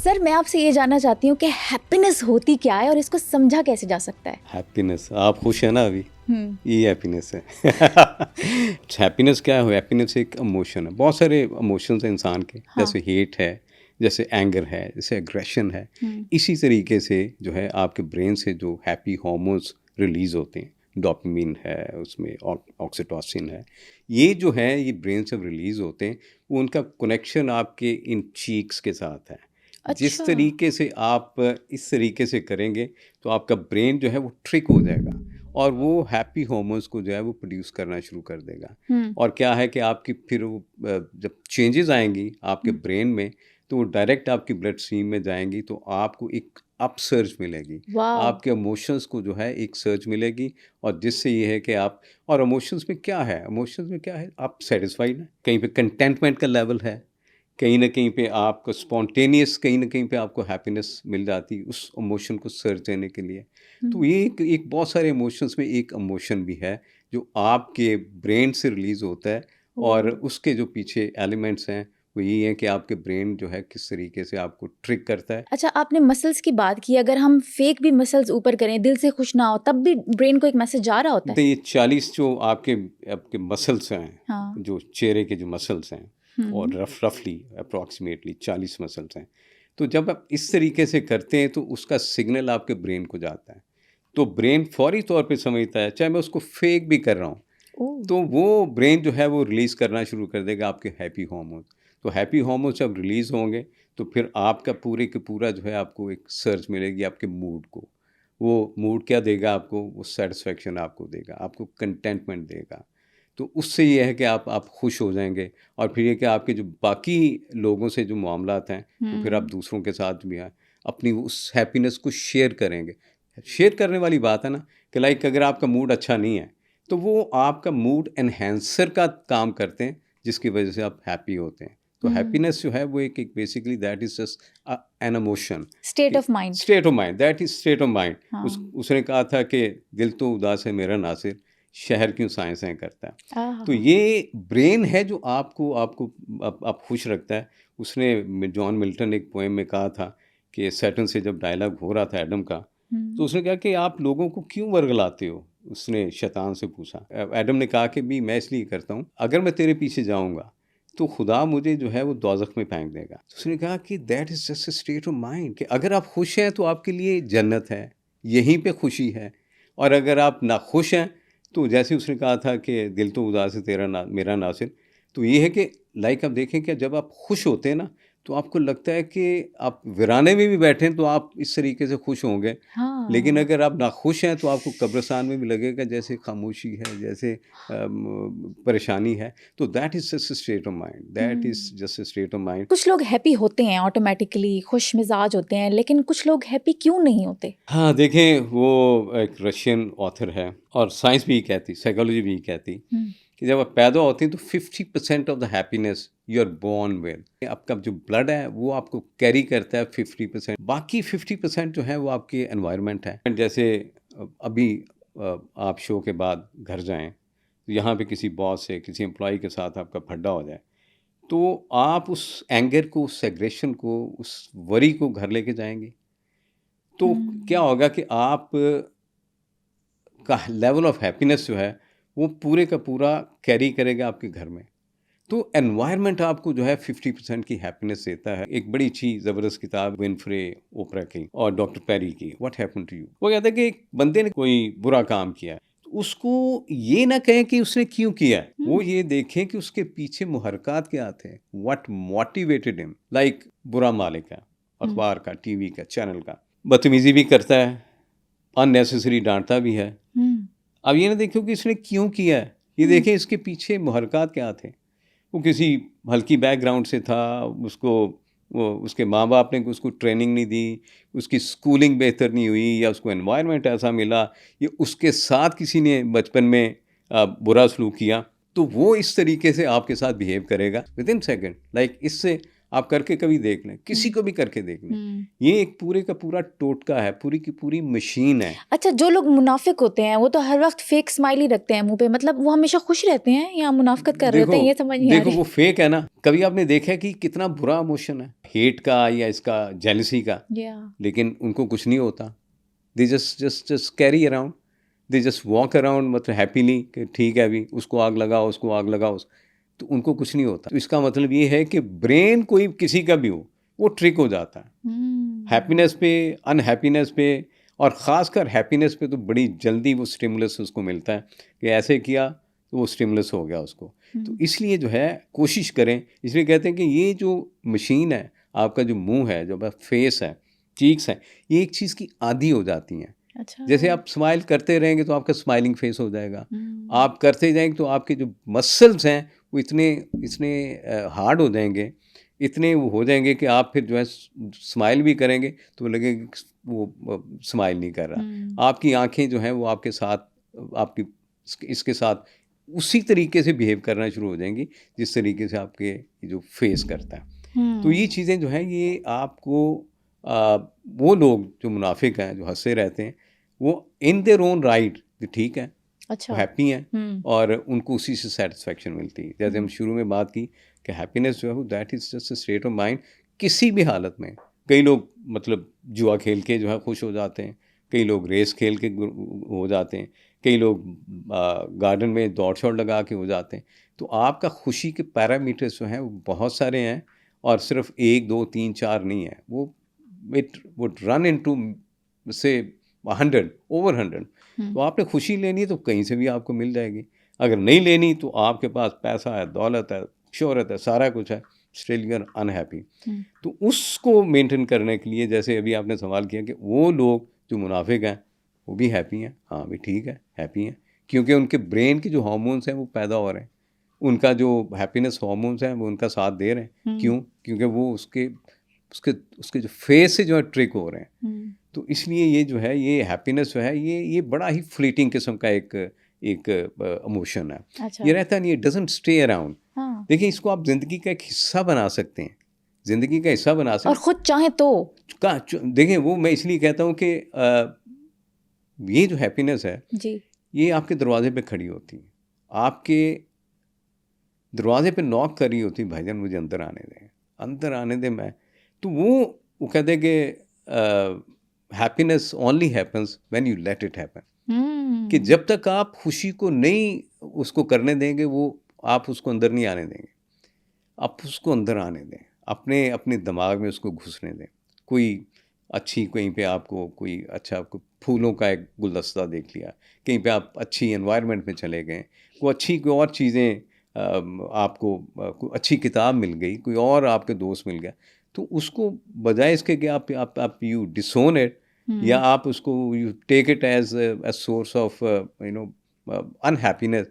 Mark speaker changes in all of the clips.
Speaker 1: Sir मैं आपसे ये जानना चाहती हूँ कि हैप्पीनेस होती क्या है और इसको समझा कैसे जा सकता है?
Speaker 2: हैप्पीनेस, आप खुश हैं ना अभी, ये हैप्पीनेस है। हैप्पीनेस क्या है? हैप्पीनेस एक इमोशन है। बहुत सारे इमोशंस हैं इंसान के,
Speaker 1: हाँ।
Speaker 2: जैसे हेट है, जैसे एंगर है, जैसे एग्रेशन है। इसी तरीके से जो है आपके ब्रेन से जो हैप्पी हार्मोन्स रिलीज होते हैं, डोपामिन है, उसमें ऑक्सीटोसिन है, ये जो है ये ब्रेन से रिलीज होते हैं। वो उनका कनेक्शन आपके इन चीक्स के साथ है। जिस
Speaker 1: अच्छा।
Speaker 2: तरीके से आप इस तरीके से करेंगे तो आपका ब्रेन जो है वो ट्रिक हो जाएगा और वो हैप्पी हार्मोन्स को जो है वो प्रोड्यूस करना शुरू कर देगा। और क्या है कि आपकी फिर वो जब चेंजेस आएंगी आपके ब्रेन में, तो वो डायरेक्ट आपकी ब्लड स्ट्रीम में जाएंगी, तो आपको एक अप सर्ज मिलेगी।
Speaker 1: वाह।
Speaker 2: आपके इमोशंस को जो है एक सर्ज मिलेगी, और जिससे ये है कि आप, और इमोशंस में क्या है, इमोशंस में क्या है, आप सेटिस्फाइड हैं, कहीं पे कंटेंटमेंट का लेवल है, कहीं न कहीं पे आपको स्पॉन्टेनियस, कहीं न कहीं पे आपको हैप्पीनेस मिल जाती है उस इमोशन को सर्च देने के लिए। तो ये एक बहुत सारे इमोशंस में एक इमोशन भी है जो आपके ब्रेन से रिलीज़ होता है, और उसके जो पीछे एलिमेंट्स हैं वो यही है कि आपके ब्रेन जो है किस तरीके से आपको ट्रिक करता है।
Speaker 1: अच्छा, आपने मसल्स की बात की, अगर हम फेक भी मसल्स ऊपर करें, दिल से खुश ना हो, तब भी ब्रेन को एक मैसेज जा रहा होता
Speaker 2: तो
Speaker 1: है?
Speaker 2: ये 40 जो आपके आपके मसल्स हैं,
Speaker 1: हाँ।
Speaker 2: जो चेहरे के जो मसल्स हैं, और रफली अप्रॉक्सीमेटली 40 मसल्स हैं। तो जब आप इस तरीके से करते हैं तो उसका सिग्नल आपके ब्रेन को जाता है, तो ब्रेन फौरी तौर पे समझता है, चाहे मैं उसको फेक भी कर रहा हूँ,
Speaker 1: ओह।
Speaker 2: तो वो ब्रेन जो है वो रिलीज़ करना शुरू कर देगा आपके हैप्पी हार्मोन। तो हैप्पी हार्मोन जब रिलीज़ होंगे तो फिर आपका पूरे के पूरा जो है आपको एक सर्च मिलेगी आपके मूड को। वो मूड क्या देगा आपको? वो सेटिस्फेक्शन आपको देगा, आपको कंटेंटमेंट देगा। तो उससे ये है कि आप खुश हो जाएँगे, और फिर ये कि आपके जो बाकी लोगों से जो मामलात हैं, तो फिर आप दूसरों के साथ भी हैं, अपनी उस हैप्पीनेस को शेयर करेंगे। शेयर करने वाली बात है ना, कि लाइक अगर आपका मूड अच्छा नहीं है, तो वो आपका मूड एनहांसर का काम करते हैं, जिसकी वजह से आप हैप्पी होते हैं। तो हैप्पीनेस जो है वो एक basically that is just an emotion,
Speaker 1: state of mind.
Speaker 2: State of mind, that is state of mind.
Speaker 1: हाँ।
Speaker 2: उसने कहा था कि दिल तो उदास है मेरा नासिर, शहर क्यों साएँ-साएँ करता है। तो
Speaker 1: आहा।
Speaker 2: ये ब्रेन है जो आपको आपको आप खुश रखता है। उसने जॉन मिल्टन ने एक पोएम में कहा था कि सैटर्न से जब डायलॉग हो रहा था एडम का, तो उसने कहा कि आप लोगों को क्यों वर्गलाते हो? उसने शैतान से पूछा। एडम ने कहा कि भी मैं इसलिए करता हूँ, अगर मैं तेरे पीछे जाऊँगा तो खुदा मुझे जो है वो दोज़ख में फेंक देगा। तो उसने कहा कि that is just a state of mind, कि अगर आप खुश हैं तो आपके लिए जन्नत है, यहीं पे खुशी है, और अगर आप नाखुश हैं तो जैसे उसने कहा था कि दिल तो उदास है तेरा ना मेरा नासिर, तो ये है कि लाइक आप देखें कि जब आप खुश होते हैं ना, तो आपको लगता है कि आप वीराने में भी बैठें तो आप इस तरीके से खुश होंगे। लेकिन
Speaker 1: हाँ।
Speaker 2: अगर आप नाखुश हैं तो आपको कब्रिस्तान में भी लगेगा जैसे खामोशी है, जैसे परेशानी है। तो that is just a state of mind, that is just a state of mind.
Speaker 1: कुछ लोग हैप्पी होते हैं, ऑटोमेटिकली खुश मिजाज होते हैं, लेकिन कुछ लोग हैप्पी क्यों नहीं होते?
Speaker 2: हाँ, देखें वो एक रशियन ऑथर है, और साइंस भी कहती, साइकोलॉजी भी कहती, कि जब आप पैदा होते हैं तो 50% of the happiness you are born with. आपका जो ब्लड है वो आपको कैरी करता है 50%, बाकी 50% जो है वो आपकी एनवायरनमेंट है। जैसे अभी आप शो के बाद घर जाएं, तो यहाँ पे किसी बॉस से, किसी एम्प्लॉय के साथ आपका फड्डा हो जाए, तो आप उस एंगर को, उस एग्रेशन को, उस वरी को घर लेके जाएंगे, तो क्या होगा कि आप का लेवल ऑफ हैप्पीनेस जो है वो पूरे का पूरा कैरी करेगा आपके घर में। तो एनवायरनमेंट आपको जो है 50% की हैप्पीनेस देता है। एक बड़ी अच्छी ज़बरदस्त किताब विनफ्रे ओपरा की और डॉक्टर पेरी की, व्हाट हैपेंड टू यू। वो कहता है कि एक बंदे ने कोई बुरा काम किया है, तो उसको ये ना कहें कि उसने क्यों किया है, वो ये देखें कि उसके पीछे मुहर्रकात क्या थे, व्हाट मोटिवेटेड हिम। लाइक बुरा मालिक है, अखबार का, टीवी का, चैनल का, बदतमीजी भी करता है, अननेसेसरी डांटता भी है। अब ये ना देखो कि इसने क्यों किया है, ये देखें इसके पीछे मुहर्रकात क्या थे। वो किसी हल्की बैकग्राउंड से था, उसको वो उसके माँ बाप ने उसको ट्रेनिंग नहीं दी, उसकी स्कूलिंग बेहतर नहीं हुई, या उसको एनवायरनमेंट ऐसा मिला, या उसके साथ किसी ने बचपन में बुरा सलूक किया, तो वो इस तरीके से आपके साथ बिहेव करेगा विद इन सेकेंड। लाइक इससे आप करके कभी देख लें, किसी को भी करके देख लें। ये एक पूरे का पूरा टोटका है, पूरी की पूरी मशीन है।
Speaker 1: अच्छा, जो लोग मुनाफिक होते हैं वो तो हर वक्त फेक स्माइल ही रखते हैं मुंह पे, मतलब वो हमेशा खुश रहते हैं या मुनाफिकत कर रहे होते हैं, ये समझ नहीं आ
Speaker 2: देखो
Speaker 1: रही।
Speaker 2: वो फेक है ना। कभी आपने देखा है कि कितना बुरा इमोशन है हेट का या इसका जेलसी का, लेकिन उनको कुछ नहीं होता। They just carry around, they just walk around, मतलब हैप्पीली कि ठीक है अभी उसको आग लगाओ, उसको आग लगाओ, तो उनको कुछ नहीं होता। तो इसका मतलब ये है कि ब्रेन कोई किसी का भी हो वो ट्रिक हो जाता है हैप्पीनेस पे, अनहैप्पीनेस पे, और ख़ासकर हैप्पीनेस पे तो बड़ी जल्दी वो स्टिमुलस उसको मिलता है कि ऐसे किया तो वो स्टिमुलस हो गया उसको। तो इसलिए जो है कोशिश करें, इसलिए कहते हैं कि ये जो मशीन है, आपका जो मुंह है, जो फेस है, चीक्स है, ये एक चीज़ की आदी हो जाती हैं।
Speaker 1: अच्छा।
Speaker 2: जैसे आप स्माइल करते रहेंगे तो आपका स्माइलिंग फेस हो जाएगा। आप करते जाएंगे तो आपके जो मसल्स हैं वो इतने इतने हार्ड हो जाएंगे, इतने वो हो जाएंगे कि आप फिर जो है स्माइल भी करेंगे तो लगेगा कि वो स्माइल नहीं कर रहा। आपकी आंखें जो हैं वो आपके साथ, आपकी इसके साथ उसी तरीके से बिहेव करना शुरू हो जाएंगी जिस तरीके से आपके जो फेस करता है। तो ये चीज़ें जो हैं ये आपको वो लोग जो मुनाफिक हैं, जो हंसे रहते हैं, वो इन देयर ओन राइट ठीक है,
Speaker 1: अच्छा।
Speaker 2: हैप्पी हैं और उनको उसी से सेटिस्फेक्शन मिलती है। जैसे हम शुरू में बात की कि हैप्पीनेस जो है वो that is just a state of mind. किसी भी हालत में कई लोग मतलब जुआ खेल के जो है खुश हो जाते हैं, कई लोग रेस खेल के हो जाते हैं, कई लोग गार्डन में दौड़ शौड़ लगा के हो जाते हैं। तो आपका खुशी के पैरामीटर्स जो हैं वो बहुत सारे हैं और सिर्फ 1 2 3 4 नहीं है। वो इट वुड रन इनटू से 100 ओवर 100। तो आपने खुशी लेनी है तो कहीं से भी आपको मिल जाएगी। अगर नहीं लेनी तो आपके पास पैसा है, दौलत है, शोहरत है, सारा कुछ है, स्टिल यू आर अनहैप्पी। तो उसको मेंटेन करने के लिए, जैसे अभी आपने सवाल किया कि वो लोग जो मुनाफिक हैं वो भी हैप्पी हैं, हाँ भी ठीक है, हैप्पी हैं, क्योंकि उनके ब्रेन के जो हार्मोन्स हैं वो पैदा हो रहे हैं, उनका जो हैप्पीनेस हार्मोन्स हैं वो उनका साथ दे रहे हैं। क्यों? क्योंकि वो उसके उसके उसके जो फेस से जो है ट्रिक हो रहे हैं। तो इसलिए ये जो है, ये हैप्पीनेस जो है, ये बड़ा ही फ्लीटिंग किस्म का एक इमोशन है।
Speaker 1: अच्छा।
Speaker 2: ये रहता नहीं, डजंट स्टे अराउंड।
Speaker 1: हाँ।
Speaker 2: देखिए इसको आप ज़िंदगी का एक हिस्सा बना सकते हैं, ज़िंदगी का हिस्सा बना
Speaker 1: और
Speaker 2: सकते
Speaker 1: खुद चाहे तो
Speaker 2: देखिए वो मैं इसलिए कहता हूँ कि ये जो हैप्पीनेस है
Speaker 1: जी।
Speaker 2: ये आपके दरवाजे पे खड़ी होती है, आपके दरवाजे पे नॉक कर रही होती, भाईजान मुझे अंदर आने दें, अंदर आने दें। मैं तो वो कहते हैं कि happiness only happens when you let it happen. कि जब तक आप खुशी को नहीं उसको करने देंगे, वो आप उसको अंदर नहीं आने देंगे। आप उसको अंदर आने दें, अपने अपने दिमाग में उसको घुसने दें। कोई अच्छी, कहीं पे आपको कोई अच्छा, आपको फूलों का एक गुलदस्ता देख लिया, कहीं पे आप अच्छी एनवायरनमेंट में चले गए, कोई और चीज़ें आपको कोई अच्छी किताब मिल गई, कोई और आपके दोस्त मिल गया, तो उसको बजाय इसके कि आप यू डिसोन इट या आप उसको you take it as a source of unhappiness,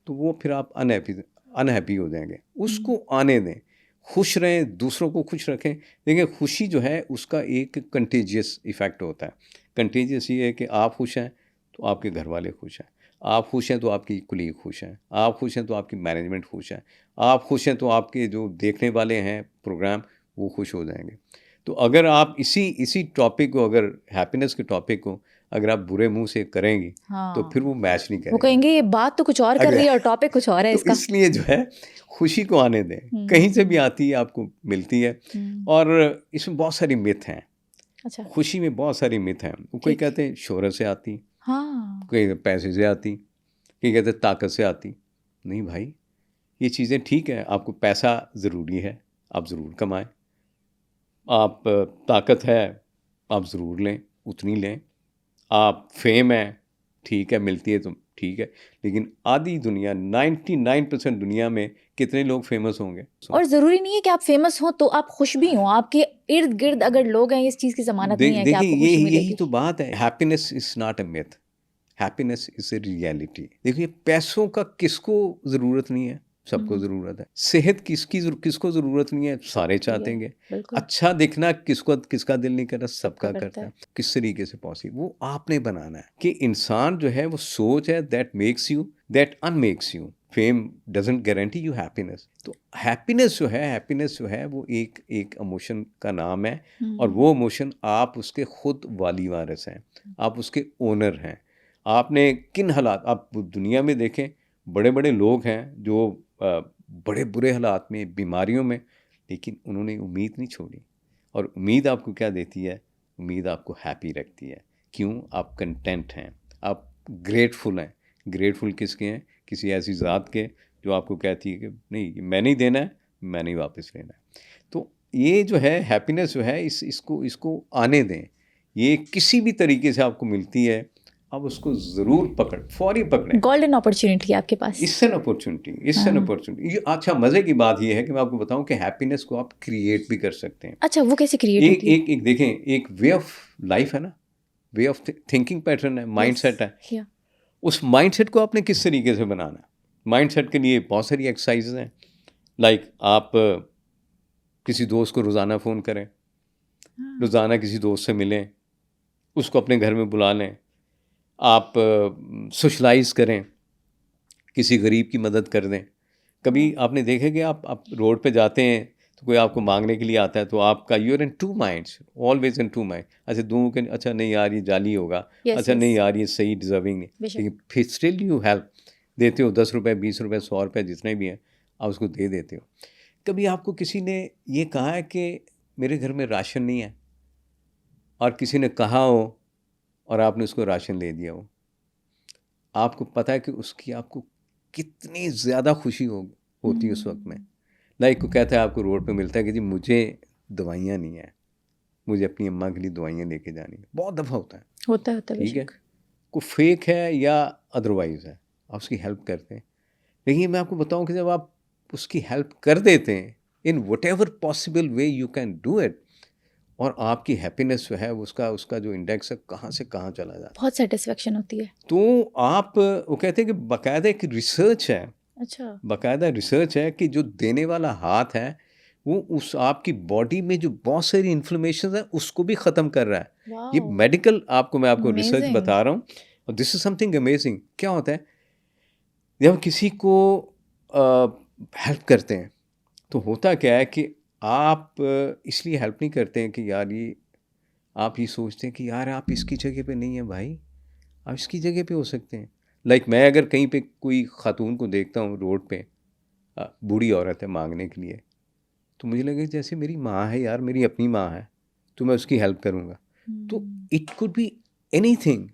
Speaker 2: तो वो फिर आप अनहैप्पी हो जाएंगे। उसको आने दें, खुश रहें, दूसरों को खुश रखें। देखिए खुशी जो है उसका एक कंटेजियस इफ़ेक्ट होता है। कंटेजियस ये है कि आप खुश हैं तो आपके घर वाले खुश हैं, आप खुश हैं तो आपकी कुलीग खुश हैं, आप खुश हैं तो आपकी मैनेजमेंट खुश है, आप खुश हैं तो आपके जो देखने वाले हैं प्रोग्राम वो खुश हो जाएंगे। तो अगर आप इसी टॉपिक को, अगर हैप्पीनेस के टॉपिक को अगर आप बुरे मुंह से करेंगी तो फिर वो मैच नहीं
Speaker 1: वो
Speaker 2: करेगा।
Speaker 1: कहेंगे ये बात तो कुछ और कर रही है और टॉपिक कुछ और है
Speaker 2: तो
Speaker 1: इसका।
Speaker 2: इसलिए जो है खुशी को आने दें, कहीं से भी आती है, आपको मिलती है। और इसमें बहुत सारी मिथ हैं।
Speaker 1: अच्छा।
Speaker 2: खुशी में बहुत सारी मिथ हैं। कोई कहते हैं शोहरत से आती,
Speaker 1: हाँ।
Speaker 2: कोई पैसे से आती, कोई कहते हैं ताकत से आती। नहीं भाई, ये चीज़ें ठीक है, आपको पैसा ज़रूरी है, आप ज़रूर कमाएं। आप ताकत है, आप ज़रूर लें, उतनी लें। आप फेम है, ठीक है, मिलती है तो ठीक है, लेकिन आधी दुनिया 99% दुनिया में कितने लोग फेमस होंगे?
Speaker 1: और ज़रूरी नहीं है कि आप फेमस हो तो आप खुश भी हो। आपके इर्द गिर्द अगर लोग हैं, इस चीज़ की ज़मानत नहीं है कि
Speaker 2: देखिए
Speaker 1: आपको खुशी
Speaker 2: यही
Speaker 1: मिलेगी।
Speaker 2: तो बात है। Happiness is not a myth, happiness is a reality. देखिए पैसों का किसको ज़रूरत नहीं है? सबको ज़रूरत है। सेहत किसको ज़रूरत नहीं है? सारे चाहतेंगे।
Speaker 1: बिल्कुल।
Speaker 2: अच्छा दिखना किसका दिल नहीं करता? सबका
Speaker 1: करता
Speaker 2: करता
Speaker 1: है।
Speaker 2: है। किस तरीके से पॉसिबल? वो आपने बनाना है कि इंसान जो है वो सोच है that makes you, that unmakes you. Fame doesn't guarantee you happiness. तो हैप्पीनेस जो है वो एक इमोशन का नाम है, और वो इमोशन आप उसके खुद वाली वारिस हैं, आप उसके ओनर हैं। आपने किन हालात, आप दुनिया में देखें, बड़े बड़े लोग हैं जो बड़े बुरे हालात में, बीमारियों में, लेकिन उन्होंने उम्मीद नहीं छोड़ी। और उम्मीद आपको क्या देती है? उम्मीद आपको हैप्पी रखती है। क्यों? आप कंटेंट हैं, आप ग्रेटफुल हैं। ग्रेटफुल किसके हैं? किसी ऐसी ज़ात के जो आपको कहती है कि नहीं, मैं नहीं देना है, मैं नहीं वापस लेना है। तो ये जो है हैप्पीनेस जो है, इसको आने दें। ये किसी भी तरीके से आपको मिलती है, आप उसको ज़रूर फौरी पकड़ें।
Speaker 1: गोल्डन अपॉर्चुनिटी आपके पास।
Speaker 2: इससे न अपॉर्चुनिटी। ये अच्छा, मज़े की बात ये है कि मैं आपको बताऊं कि हैप्पीनेस को आप क्रिएट भी कर सकते हैं।
Speaker 1: अच्छा, वो कैसे क्रिएट होती है?
Speaker 2: एक देखें, एक वे ऑफ लाइफ है ना, वे ऑफ थिंकिंग पैटर्न है, माइंडसेट है। उस माइंडसेट को आपने किस तरीके से बनाना है? माइंडसेट के लिए बहुत सारी एक्सरसाइजेज हैं। लाइक आप किसी दोस्त को रोज़ाना फ़ोन करें, रोज़ाना किसी दोस्त से मिलें, उसको अपने घर में बुला लें, आप सोशलाइज करें, किसी गरीब की मदद कर दें। कभी आपने देखा कि आप रोड पे जाते हैं तो कोई आपको मांगने के लिए आता है, तो आपका you're in two minds, always in two minds. अच्छा, दूँ कि अच्छा नहीं यार ये जाली होगा, अच्छा नहीं यार ये सही डिजर्विंग नहीं, लेकिन फिर स्टिल यू हेल्प देते हो। 10 रुपये, 20 रुपये, 100 रुपये, जितने भी हैं आप उसको दे देते हो। कभी आपको किसी ने ये कहा है कि मेरे घर में राशन नहीं है, और किसी ने कहा हो और आपने उसको राशन ले दिया हो, आपको पता है कि उसकी आपको कितनी ज़्यादा खुशी होती है उस वक्त में। लाइक को कहता है, आपको रोड पे मिलता है कि जी मुझे दवाइयाँ नहीं है, मुझे अपनी अम्मा के लिए दवाइयाँ लेके जानी है। बहुत दफ़ा होता है, ठीक है, कोई फेक है या अदरवाइज़ है, आप उसकी हेल्प करते हैं। लेकिन मैं आपको बताऊं कि जब आप उसकी हेल्प कर देते हैं in what ever possible way you can do it, और आपकी हैप्पीनेस जो है उसका जो इंडेक्स है कहाँ से कहाँ चला जाता है,
Speaker 1: बहुत सेटिस्फेक्शन होती है।
Speaker 2: तो आप, वो कहते हैं कि बाकायदा एक रिसर्च है,
Speaker 1: अच्छा,
Speaker 2: बाकायदा रिसर्च है कि जो देने वाला हाथ है वो उस आपकी बॉडी में जो बहुत सारी इन्फ्लेमेशन है उसको भी ख़त्म कर रहा है। ये मेडिकल मैं आपको रिसर्च बता रहा हूँ, और दिस इज़ समथिंग अमेजिंग। क्या होता है जब किसी को हेल्प करते हैं, तो होता क्या है कि आप इसलिए हेल्प नहीं करते हैं कि यार ये, आप ये सोचते हैं कि यार आप इसकी जगह पे नहीं हैं भाई, आप इसकी जगह पे हो सकते हैं। लाइक मैं अगर कहीं पे कोई खातून को देखता हूँ रोड पे, बूढ़ी औरत है मांगने के लिए, तो मुझे लगे जैसे मेरी माँ है यार, मेरी अपनी माँ है, तो मैं उसकी हेल्प करूँगा। तो इट कुड बी एनीथिंग।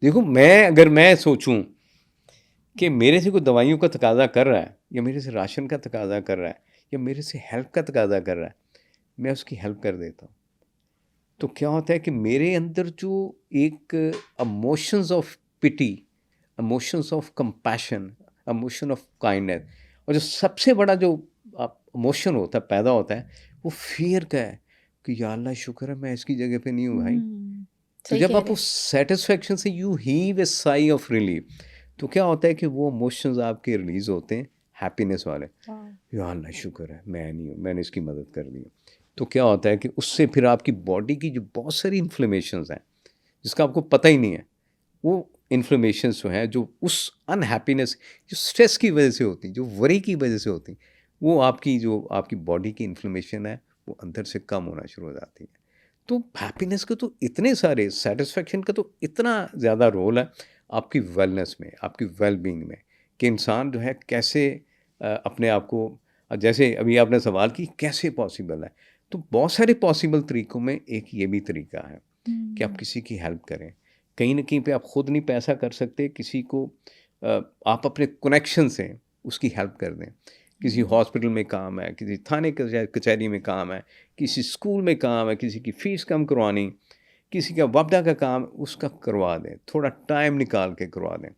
Speaker 2: देखो, अगर मैं सोचूं कि मेरे से कोई दवाइयों का तकाजा कर रहा है, या मेरे से राशन का तकाजा कर रहा है, या मेरे से हेल्प का तकाजा कर रहा है, मैं उसकी हेल्प कर देता हूँ। तो क्या होता है कि मेरे अंदर जो एक emotions of pity, emotions of compassion, emotion of kindness, और जो सबसे बड़ा जो इमोशन होता है, पैदा होता है, वो फियर का है कि या अल्लाह शुक्र है मैं इसकी जगह पे नहीं हूँ भाई। तो जब आप उस सेटिस्फेक्शन से you heave A sigh of relief, तो क्या होता है कि वो इमोशंस आपके रिलीज होते हैं, हैप्पीनेस वाले, या अल्लाह शुक्र है मैं नहीं हूँ, मैंने इसकी मदद कर दी। तो क्या होता है कि उससे फिर आपकी बॉडी की जो बहुत सारी इन्फ्लेमेशंस हैं जिसका आपको पता ही नहीं है, वो इन्फ्लेमेशंस जो हैं, जो उस अनहैप्पीनेस, जो स्ट्रेस की वजह से होती, जो वरी की वजह से होती, वो आपकी बॉडी की इन्फ्लेमेशन है वो अंदर से कम होना शुरू हो जाती है। तो हैप्पीनेस के तो इतने सारे, सेटिस्फेक्शन का तो इतना ज़्यादा रोल है आपकी वेलनेस में, आपकी वेलबींग में, कि इंसान जो है कैसे अपने आप को, जैसे अभी आपने सवाल की कैसे पॉसिबल है, तो बहुत सारे पॉसिबल तरीक़ों में एक ये भी तरीका है कि आप किसी की हेल्प करें। कहीं ना कहीं पे आप ख़ुद नहीं पैसा कर सकते, किसी को आप अपने कनेक्शन से उसकी हेल्प कर दें। किसी हॉस्पिटल में काम है, किसी थाने कचहरी में काम है, किसी स्कूल में काम है, किसी की फ़ीस कम करवानी, किसी का वबदा का काम, उसका करवा दें, थोड़ा टाइम निकाल के करवा दें।